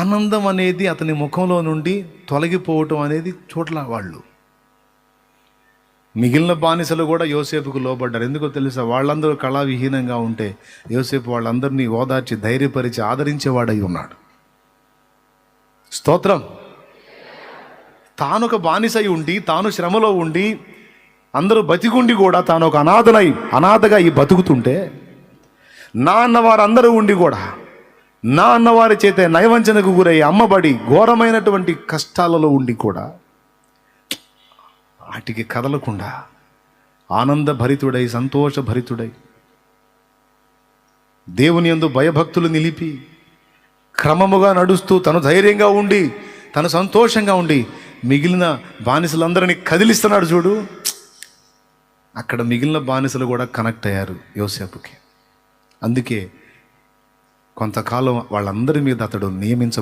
ఆనందం అనేది అతని ముఖంలో నుండి తొలగిపోవటం అనేది చూడల వాళ్ళు. మిగిలిన బానిసలు కూడా యోసేపుకు లోబడ్డారు. ఎందుకో తెలుసా? వాళ్ళందరూ కళావిహీనంగా ఉంటే యోసేపు వాళ్ళందరినీ ఓదార్చి ధైర్యపరిచి ఆదరించేవాడై ఉన్నాడు. స్తోత్రం. తాను ఒక బానిసై ఉండి, తాను శ్రమలో ఉండి, అందరూ బతికుండి కూడా తాను ఒక అనాథగా ఈ బతుకుతుంటే, నా అన్నవారందరూ ఉండి కూడా నా అన్నవారి చేత నయవంచనకు గురై అమ్మబడి ఘోరమైనటువంటి కష్టాలలో ఉండి కూడా వాటికి కదలకుండా ఆనందభరితుడై సంతోషభరితుడై దేవుని యందు భయభక్తులు నిలిపి క్రమముగా నడుస్తూ తను ధైర్యంగా ఉండి తను సంతోషంగా ఉండి మిగిలిన బానిసలందరినీ కదిలిస్తున్నాడు చూడు. అక్కడ మిగిలిన బానిసలు కూడా కనెక్ట్ అయ్యారు యోసేపుకి. అందుకే కొంతకాలం వాళ్ళందరి మీద అతడు